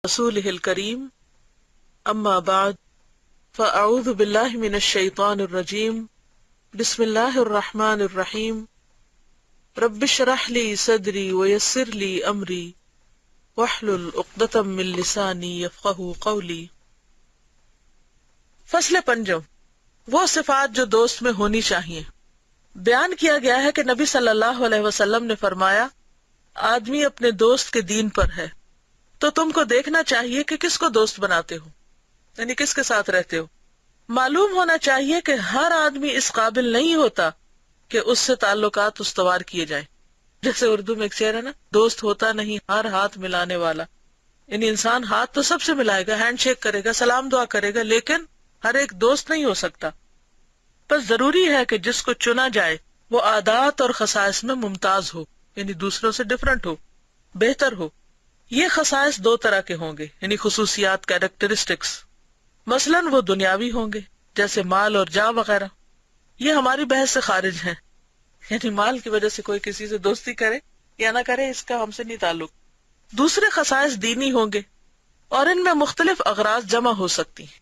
رسوله الكريم اما بعد فاعوذ بالله من الشيطان الرجيم بسم الله الرحمن الرحيم رب اشرح لي صدري ويسر لي امري واحلل عقدة من لساني يفقهوا قولي۔ فصل پنجم، وہ صفات جو دوست میں ہونی چاہیے۔ بیان کیا گیا ہے کہ نبی صلی اللہ علیہ وسلم نے فرمایا آدمی اپنے دوست کے دین پر ہے، تو تم کو دیکھنا چاہیے کہ کس کو دوست بناتے ہو، یعنی کس کے ساتھ رہتے ہو۔ معلوم ہونا چاہیے کہ ہر آدمی اس قابل نہیں ہوتا کہ اس سے تعلقات استوار کیے جائیں۔ جیسے اردو میں ایک شعر ہے نا، دوست ہوتا نہیں ہر ہاتھ ملانے والا، یعنی انسان ہاتھ تو سب سے ملائے گا، ہینڈ شیک کرے گا، سلام دعا کرے گا، لیکن ہر ایک دوست نہیں ہو سکتا۔ بس ضروری ہے کہ جس کو چنا جائے وہ عادات اور خصائص میں ممتاز ہو، یعنی دوسروں سے ڈفرنٹ ہو، بہتر ہو۔ یہ خصائص دو طرح کے ہوں گے، یعنی خصوصیات، کیریکٹرسٹکس۔ مثلاً وہ دنیاوی ہوں گے جیسے مال اور جاہ وغیرہ، یہ ہماری بحث سے خارج ہیں، یعنی مال کی وجہ سے کوئی کسی سے دوستی کرے یا نہ کرے اس کا ہم سے نہیں تعلق۔ دوسرے خصائص دینی ہوں گے اور ان میں مختلف اغراض جمع ہو سکتی ہیں،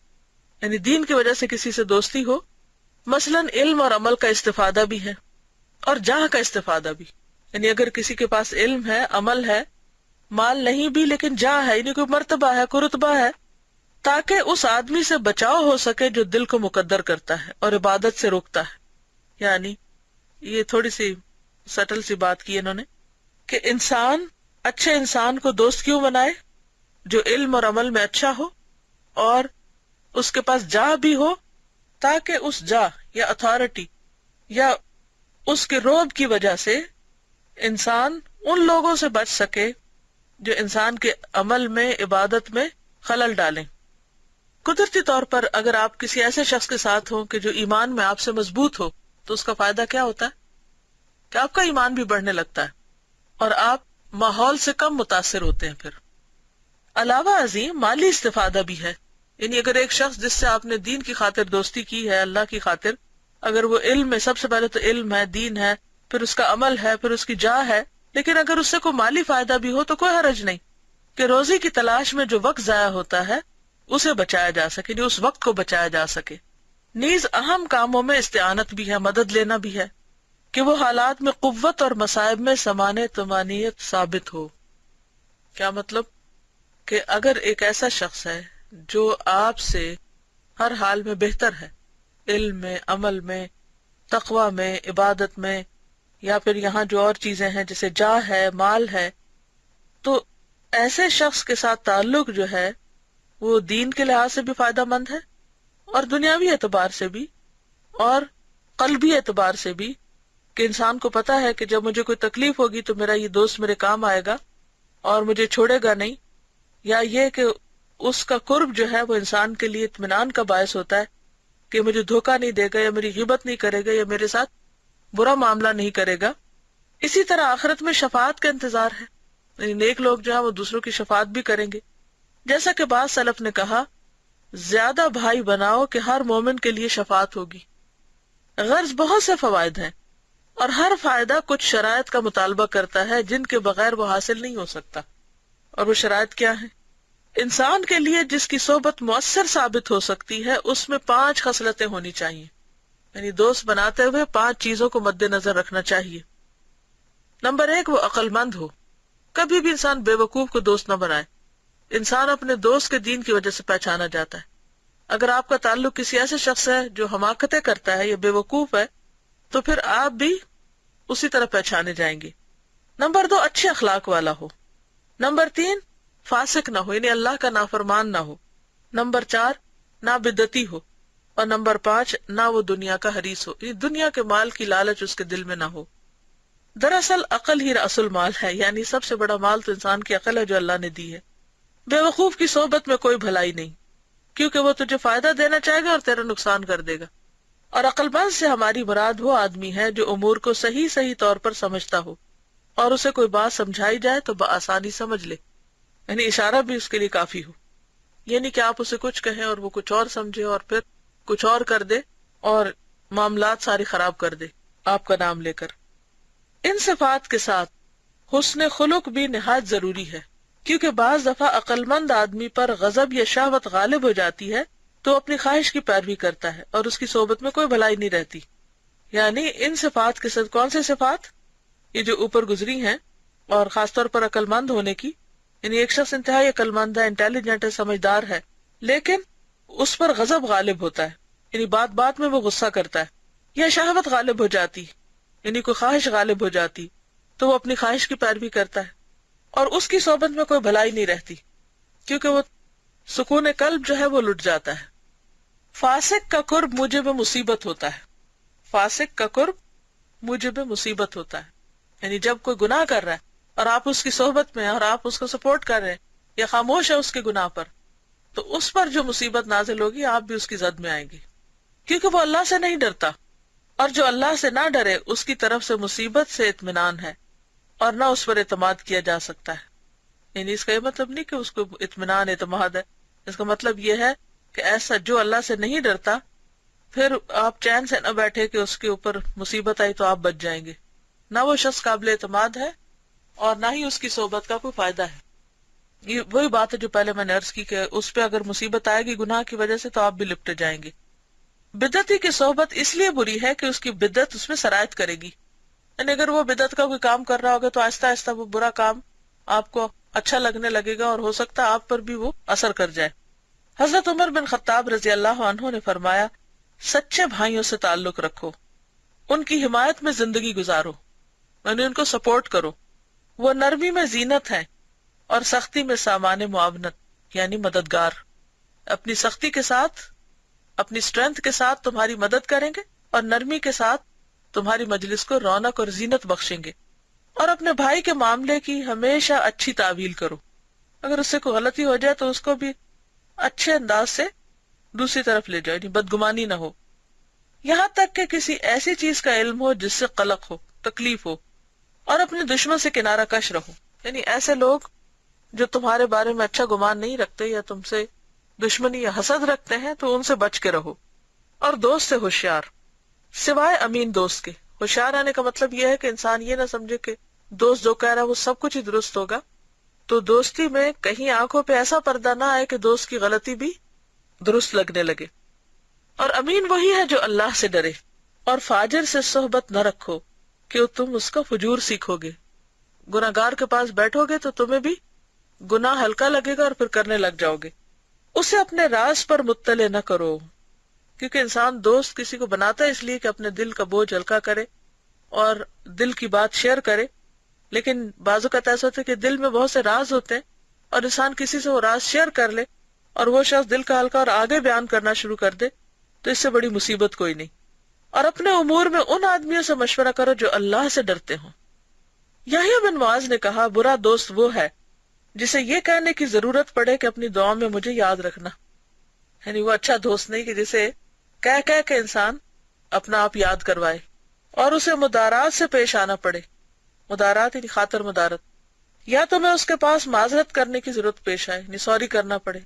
یعنی دین کی وجہ سے کسی سے دوستی ہو، مثلاً علم اور عمل کا استفادہ بھی ہے اور جاہ کا استفادہ بھی، یعنی اگر کسی کے پاس علم ہے، عمل ہے، مال نہیں بھی لیکن جاہ ہے، یعنی کوئی مرتبہ ہے، کوئی رتبہ ہے، تاکہ اس آدمی سے بچاؤ ہو سکے جو دل کو مقدر کرتا ہے اور عبادت سے روکتا ہے۔ یعنی یہ تھوڑی سی سٹل سی بات کی انہوں نے کہ انسان اچھے انسان کو دوست کیوں بنائے؟ جو علم اور عمل میں اچھا ہو اور اس کے پاس جاہ بھی ہو، تاکہ اس جاہ یا اتھارٹی یا اس کے رعب کی وجہ سے انسان ان لوگوں سے بچ سکے جو انسان کے عمل میں، عبادت میں خلل ڈالیں۔ قدرتی طور پر اگر آپ کسی ایسے شخص کے ساتھ ہوں کہ جو ایمان میں آپ سے مضبوط ہو تو اس کا فائدہ کیا ہوتا ہے کہ آپ کا ایمان بھی بڑھنے لگتا ہے اور آپ ماحول سے کم متاثر ہوتے ہیں۔ پھر علاوہ ازیں مالی استفادہ بھی ہے، یعنی اگر ایک شخص جس سے آپ نے دین کی خاطر دوستی کی ہے، اللہ کی خاطر، اگر وہ علم میں، سب سے پہلے تو علم ہے، دین ہے، پھر اس کا عمل ہے، پھر اس کی جاہ ہے، لیکن اگر اس سے کوئی مالی فائدہ بھی ہو تو کوئی حرج نہیں کہ روزی کی تلاش میں جو وقت ضائع ہوتا ہے اسے بچایا جا سکے، یعنی اس وقت کو بچایا جا سکے۔ نیز اہم کاموں میں استعانت بھی ہے، مدد لینا بھی ہے کہ وہ حالات میں قوت اور مصائب میں سمانے طمانینت ثابت ہو۔ کیا مطلب؟ کہ اگر ایک ایسا شخص ہے جو آپ سے ہر حال میں بہتر ہے، علم میں، عمل میں، تقوی میں، عبادت میں، یا پھر یہاں جو اور چیزیں ہیں جیسے جاہ ہے، مال ہے، تو ایسے شخص کے ساتھ تعلق جو ہے وہ دین کے لحاظ سے بھی فائدہ مند ہے اور دنیاوی اعتبار سے بھی اور قلبی اعتبار سے بھی، کہ انسان کو پتا ہے کہ جب مجھے کوئی تکلیف ہوگی تو میرا یہ دوست میرے کام آئے گا اور مجھے چھوڑے گا نہیں، یا یہ کہ اس کا قرب جو ہے وہ انسان کے لیے اطمینان کا باعث ہوتا ہے کہ مجھے دھوکہ نہیں دے گا یا میری غیبت نہیں کرے گا یا میرے ساتھ برا معاملہ نہیں کرے گا۔ اسی طرح آخرت میں شفاعت کا انتظار ہے، یعنی نیک لوگ جو ہیں وہ دوسروں کی شفاعت بھی کریں گے۔ جیسا کہ بعض سلف نے کہا، زیادہ بھائی بناؤ کہ ہر مومن کے لیے شفاعت ہوگی۔ غرض بہت سے فوائد ہیں اور ہر فائدہ کچھ شرائط کا مطالبہ کرتا ہے جن کے بغیر وہ حاصل نہیں ہو سکتا۔ اور وہ شرائط کیا ہیں؟ انسان کے لیے جس کی صحبت مؤثر ثابت ہو سکتی ہے اس میں 5 خصلتیں ہونی چاہیے، یعنی دوست بناتے ہوئے 5 چیزوں کو مد نظر رکھنا چاہیے۔ نمبر 1، وہ عقل مند ہو۔ کبھی بھی انسان بے وقوف کو دوست نہ بنائے۔ انسان اپنے دوست کے دین کی وجہ سے پہچانا جاتا ہے۔ اگر آپ کا تعلق کسی ایسے شخص ہے جو حماقتیں کرتا ہے یا بے وقوف ہے تو پھر آپ بھی اسی طرح پہچانے جائیں گے۔ نمبر 2، اچھے اخلاق والا ہو۔ نمبر 3، فاسق نہ ہو، یعنی اللہ کا نافرمان نہ ہو۔ نمبر 4، نہ بدعتی ہو۔ اور نمبر 5، نہ وہ دنیا کا حریص ہو، یعنی دنیا کے مال کی لالچ اس کے دل میں نہ ہو۔ دراصل عقل ہی رأس المال ہے، یعنی سب سے بڑا مال تو انسان کی عقل ہے جو اللہ نے دی ہے۔ بے وقوف کی صحبت میں کوئی بھلائی نہیں، کیونکہ وہ تجھے فائدہ دینا چاہے گا اور تیرا نقصان کر دے گا۔ اور عقل مند سے ہماری مراد وہ آدمی ہے جو امور کو صحیح طور پر سمجھتا ہو اور اسے کوئی بات سمجھائی جائے تو بآسانی سمجھ لے، یعنی اشارہ بھی اس کے لیے کافی ہو، یعنی کہ آپ اسے کچھ کہیں اور وہ کچھ اور سمجھے اور پھر کچھ اور کر دے اور معاملات ساری خراب کر دے آپ کا نام لے کر۔ ان صفات کے ساتھ حسن خلق بھی نہایت ضروری ہے، کیونکہ بعض دفعہ عقل مند آدمی پر غضب یا شہوت غالب ہو جاتی ہے تو اپنی خواہش کی پیروی کرتا ہے اور اس کی صحبت میں کوئی بھلائی نہیں رہتی. یعنی ان صفات کے ساتھ، کون سے صفات؟ یہ جو اوپر گزری ہیں، اور خاص طور پر عقل مند ہونے کی. یعنی ایک شخص انتہائی عقل مند ہے، انٹیلیجنٹ ہے، سمجھدار ہے، لیکن اس پر غضب غالب ہوتا ہے، یعنی بات بات میں وہ غصہ کرتا ہے، یا شہوت غالب ہو جاتی، یعنی کوئی خواہش غالب ہو جاتی تو وہ اپنی خواہش کی پیروی کرتا ہے، اور اس کی صحبت میں کوئی بھلائی نہیں رہتی کیونکہ وہ سکون قلب جو ہے وہ لٹ جاتا ہے. فاسق کا قرب موجب مصیبت ہوتا ہے. فاسق کا قرب موجب مصیبت ہوتا ہے، یعنی جب کوئی گناہ کر رہا ہے اور آپ اس کی صحبت میں اور آپ اس کو سپورٹ کر رہے ہیں یا خاموش ہے اس کے گناہ پر، تو اس پر جو مصیبت نازل ہوگی آپ بھی اس کی زد میں آئیں گے، کیونکہ وہ اللہ سے نہیں ڈرتا، اور جو اللہ سے نہ ڈرے اس کی طرف سے مصیبت سے اطمینان ہے اور نہ اس پر اعتماد کیا جا سکتا ہے. یعنی اس کا یہ مطلب نہیں کہ اس کو اطمینان اعتماد ہے، اس کا مطلب یہ ہے کہ ایسا جو اللہ سے نہیں ڈرتا پھر آپ چین سے نہ بیٹھے کہ اس کے اوپر مصیبت آئی تو آپ بچ جائیں گے. نہ وہ شخص قابل اعتماد ہے اور نہ ہی اس کی صحبت کا کوئی فائدہ ہے. یہ وہی بات ہے جو پہلے میں نے عرض کی کہ اس پہ اگر مصیبت آئے گی گناہ کی وجہ سے تو آپ بھی لپٹے جائیں گے. بدعتی کی صحبت اس لیے بری ہے کہ اس کی بدعت اس میں سرایت کرے گی. یعنی اگر وہ بدعت کا کوئی کام کر رہا ہوگا تو آہستہ آہستہ وہ برا کام آپ کو اچھا لگنے لگے گا اور ہو سکتا ہے آپ پر بھی وہ اثر کر جائے. حضرت عمر بن خطاب رضی اللہ عنہ نے فرمایا، سچے بھائیوں سے تعلق رکھو، ان کی حمایت میں زندگی گزارو، یعنی ان کو سپورٹ کرو. وہ نرمی میں زینت ہیں اور سختی میں سامان معاونت، یعنی مددگار. اپنی سختی کے ساتھ، اپنی اسٹرینتھ کے ساتھ تمہاری مدد کریں گے اور نرمی کے ساتھ تمہاری مجلس کو رونق اور زینت بخشیں گے. اور اپنے بھائی کے معاملے کی ہمیشہ اچھی تعویل کرو. اگر اس سے کوئی غلطی ہو جائے تو اس کو بھی اچھے انداز سے دوسری طرف لے جاؤ، یعنی بدگمانی نہ ہو، یہاں تک کہ کسی ایسی چیز کا علم ہو جس سے قلق ہو، تکلیف ہو. اور اپنے دشمن سے کنارہ کش رہو، یعنی ایسے لوگ جو تمہارے بارے میں اچھا گمان نہیں رکھتے یا تم سے دشمنی یا حسد رکھتے ہیں تو ان سے بچ کے رہو. اور دوست سے ہوشیار، سوائے امین دوست کے. ہوشیار آنے کا مطلب یہ ہے کہ انسان یہ نہ سمجھے کہ دوست جو کہہ رہا ہے وہ سب کچھ ہی درست ہوگا. تو دوستی میں کہیں آنکھوں پہ ایسا پردہ نہ آئے کہ دوست کی غلطی بھی درست لگنے لگے. اور امین وہی ہے جو اللہ سے ڈرے. اور فاجر سے صحبت نہ رکھو کہ تم اس کا فجور سیکھو گے. گناہگار کے پاس بیٹھو گے تو تمہیں بھی گناہ ہلکا لگے گا اور پھر کرنے لگ جاؤ گے. اسے اپنے راز پر مطلع نہ کرو، کیونکہ انسان دوست کسی کو بناتا ہے اس لیے کہ اپنے دل کا بوجھ ہلکا کرے اور دل کی بات شیئر کرے. لیکن بعض اوقات ایسا ہوتا ہے کہ دل میں بہت سے راز ہوتے ہیں اور انسان کسی سے وہ راز شیئر کر لے اور وہ شخص دل کا ہلکا اور آگے بیان کرنا شروع کر دے تو اس سے بڑی مصیبت کوئی نہیں. اور اپنے امور میں ان آدمیوں سے مشورہ کرو جو اللہ سے ڈرتے ہوں. یحییٰ بن معاذ نے کہا، برا دوست وہ ہے جسے یہ کہنے کی ضرورت پڑے کہ اپنی دعاؤں میں مجھے یاد رکھنا. یعنی وہ اچھا دوست نہیں کہ جسے کہہ کے انسان اپنا آپ یاد کروائے اور اسے مدارات سے پیش آنا پڑے. مدارات یعنی خاطر مدارت، یا تو میں اس کے پاس معذرت کرنے کی ضرورت پیش آئے، یعنی سوری کرنا پڑے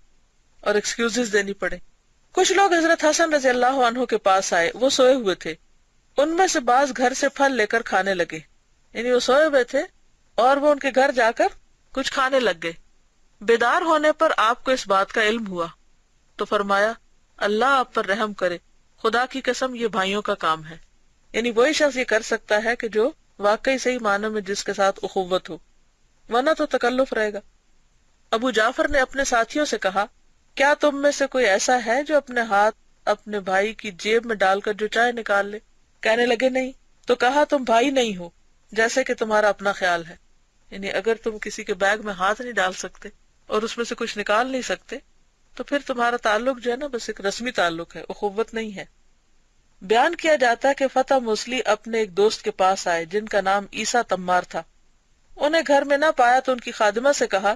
اور ایکسکیوزز دینی پڑے. کچھ لوگ حضرت حسن رضی اللہ عنہ کے پاس آئے، وہ سوئے ہوئے تھے. ان میں سے بعض گھر سے پھل لے کر کھانے لگے، یعنی وہ سوئے ہوئے تھے اور وہ ان کے گھر جا کر کچھ کھانے لگ گئے. بیدار ہونے پر آپ کو اس بات کا علم ہوا تو فرمایا، اللہ آپ پر رحم کرے، خدا کی قسم یہ بھائیوں کا کام ہے. یعنی وہی شخص یہ کر سکتا ہے کہ جو واقعی صحیح معنوں میں جس کے ساتھ اخوت ہو، ورنہ تو تکلف رہے گا. ابو جعفر نے اپنے ساتھیوں سے کہا، کیا تم میں سے کوئی ایسا ہے جو اپنے ہاتھ اپنے بھائی کی جیب میں ڈال کر جو چاہے نکال لے؟ کہنے لگے نہیں. تو کہا، تم بھائی نہیں ہو جیسے کہ تمہارا اپنا خیال ہے. یعنی اگر تم کسی کے بیگ میں ہاتھ نہیں ڈال سکتے اور اس میں سے کچھ نکال نہیں سکتے تو پھر تمہارا تعلق جو ہے نا بس ایک رسمی تعلق ہے، اخوت نہیں ہے. بیان کیا جاتا ہے کہ فتح موصلی اپنے ایک دوست کے پاس آئے جن کا نام عیسیٰ تمار تھا. انہیں گھر میں نہ پایا تو ان کی خادمہ سے کہا،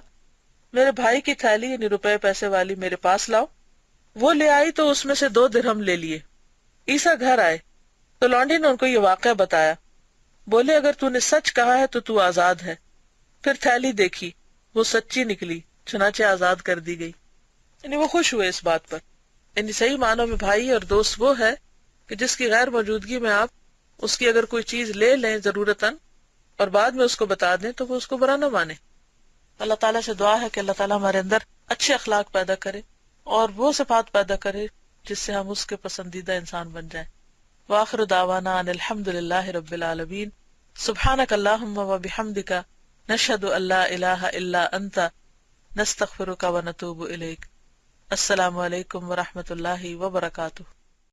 میرے بھائی کی تھیلی یعنی روپے پیسے والی میرے پاس لاؤ. وہ لے آئی تو اس میں سے 2 درہم لے لیے. عیسیٰ گھر آئے تو لونڈی نے ان کو یہ واقعہ بتایا. بولے، اگر تو نے سچ کہا ہے تو آزاد ہے. پھر تھیلی دیکھی، وہ سچی نکلی، چنانچہ آزاد کر دی گئی. یعنی وہ خوش ہوئے اس بات پر. یعنی صحیح معنوں میں بھائی اور دوست وہ ہے کہ جس کی غیر موجودگی میں آپ اس کی اگر کوئی چیز لے لیں ضرورتاً اور بعد میں اس کو بتا دیں تو وہ اس کو برا نہ مانے. اللہ تعالیٰ سے دعا ہے کہ اللہ تعالیٰ ہمارے اندر اچھے اخلاق پیدا کرے اور وہ صفات پیدا کرے جس سے ہم اس کے پسندیدہ انسان بن جائیں. وآخر دعوانا ان الحمد للہ رب العالمین. سبحانک اللہم و بحمدک نشہد ان لا الہ الا انت نستغفرک و نتوب الیک. السلام علیکم ورحمۃ اللہ وبرکاتہ.